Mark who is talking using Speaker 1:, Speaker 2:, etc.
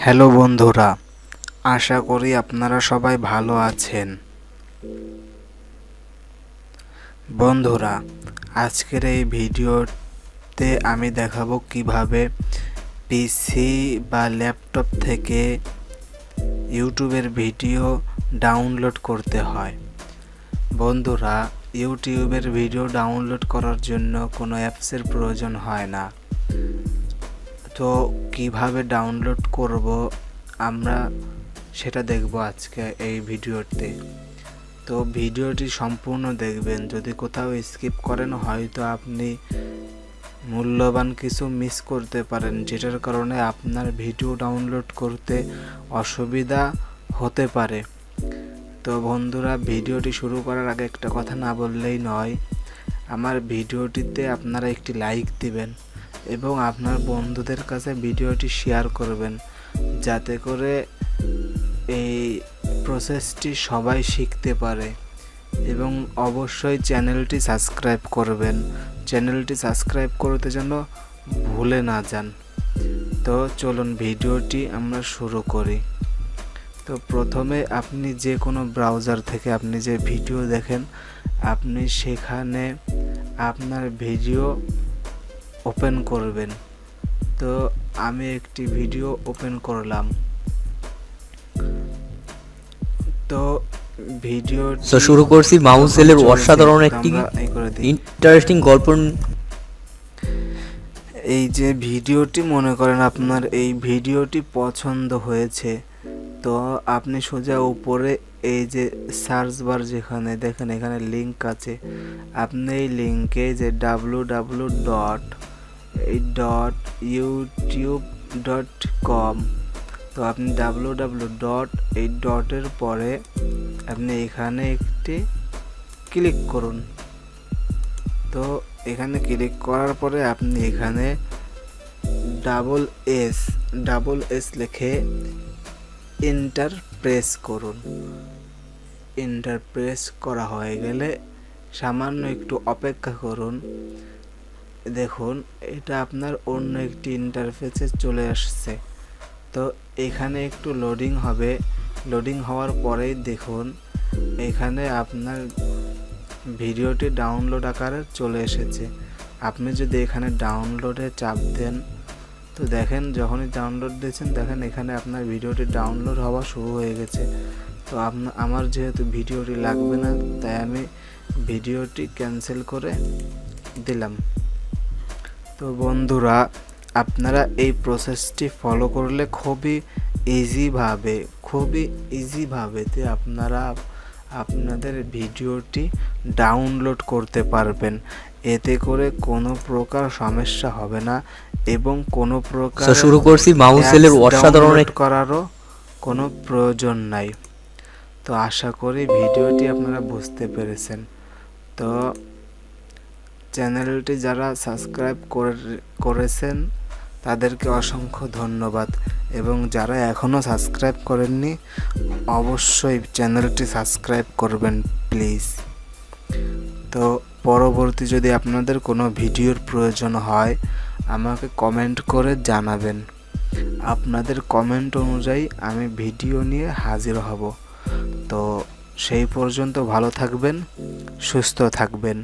Speaker 1: Hello বন্ধুরা, আশা করি আপনারা সবাই ভালো আছেন। বন্ধুরা, আজকের এই ভিডিওতে আমি দেখাবো কিভাবে পিসি বা ল্যাপটপ থেকে ইউটিউবের ভিডিও ডাউনলোড করতে হয়। বন্ধুরা, ইউটিউবের ভিডিও ডাউনলোড করার জন্য কোনো অ্যাপসের প্রয়োজন হয় না। তো কিভাবে ডাউনলোড করব আমরা সেটা দেখব আজকে এই ভিডিওতে। তো ভিডিওটি সম্পূর্ণ দেখবেন, যদি কোথাও স্কিপ করেন হয়তো আপনি মূল্যবান কিছু মিস করতে পারেন, যেটার কারণে আপনার ভিডিও ডাউনলোড করতে অসুবিধা হতে পারে। তো বন্ধুরা, ভিডিওটি শুরু করার আগে একটা কথা না বললেই নয়, আমার ভিডিওটিতে আপনারা একটি লাইক দিবেন এবং আপনার বন্ধুদের কাছে ভিডিওটি শেয়ার করবেন, যাতে করে এই প্রসেসটি সবাই শিখতে পারে। এবং অবশ্যই চ্যানেলটি সাবস্ক্রাইব করবেন, চ্যানেলটি সাবস্ক্রাইব করতে যেন ভুলে না যান। তো চলুন ভিডিওটি আমরা শুরু করি। তো প্রথমে আপনি যে কোনো ব্রাউজার থেকে আপনি যে ভিডিও দেখেন, আপনি সেখানে আপনার ভিডিও ওপেন করবেন। তো আমি একটি ভিডিও ওপেন করলাম। তো ভিডিও
Speaker 2: শুরু করছি মাউসেলের অসাধারণ একটি ইন্টারেস্টিং গল্প।
Speaker 1: এই যে ভিডিওটি, মনে করেন আপনার এই ভিডিওটি পছন্দ হয়েছে, তো আপনি সোজা উপরে এই যে সার্চ বার যেখানে দেখেন এখানে লিংক আছে, আপনি এই লিংকে যে www.youtube.com, তো আপনি এই ডটের পরে আপনি এখানে একটি ক্লিক করুন। তো এখানে ক্লিক করার পরে আপনি এখানে ডাবল এস লিখে এন্টার প্রেস করুন। এন্টার প্রেস করা হয়ে গেলে সামান্য একটু অপেক্ষা করুন। দেখুন, এটা আপনার অন্য একটি ইন্টারফেসে চলে আসছে। তো এখানে একটু লোডিং হবে, লোডিং হওয়ার পরেই দেখুন এখানে আপনার ভিডিওটি ডাউনলোড আকারে চলে এসেছে। আপনি যদি এখানে ডাউনলোডে চাপ দেন, তো দেখেন যখনই ডাউনলোড দিয়েছেন দেখেন এখানে আপনার ভিডিওটি ডাউনলোড হওয়া শুরু হয়ে গেছে। তো আমার যেহেতু ভিডিওটি লাগবে না, তাই আমি ভিডিওটি ক্যান্সেল করে দিলাম। তো বন্ধুরা, আপনারা এই প্রসেসটি ফলো করলে খুবই ইজিভাবে আপনারা আপনাদের ভিডিওটি ডাউনলোড করতে পারবেন। এতে করে কোনো প্রকার সমস্যা হবে না এবং কোনো প্রকার
Speaker 2: শুরু করছি মাউসেলের অসাধারণ
Speaker 1: করারও কোনো প্রয়োজন নাই। তো আশা করি ভিডিওটি আপনারা বুঝতে পেরেছেন। তো চ্যানেলটি যারা সাবস্ক্রাইব করেছেন তাদেরকে অসংখ্য ধন্যবাদ, এবং যারা এখনও সাবস্ক্রাইব করেননি অবশ্যই চ্যানেলটি সাবস্ক্রাইব করবেন প্লিজ। তো পরবর্তী যদি আপনাদের কোনো ভিডিওর প্রয়োজন হয় আমাকে কমেন্ট করে জানাবেন। আপনাদের কমেন্ট অনুযায়ী আমি ভিডিও নিয়ে হাজির হব। তো সেই পর্যন্ত ভালো থাকবেন, সুস্থ থাকবেন।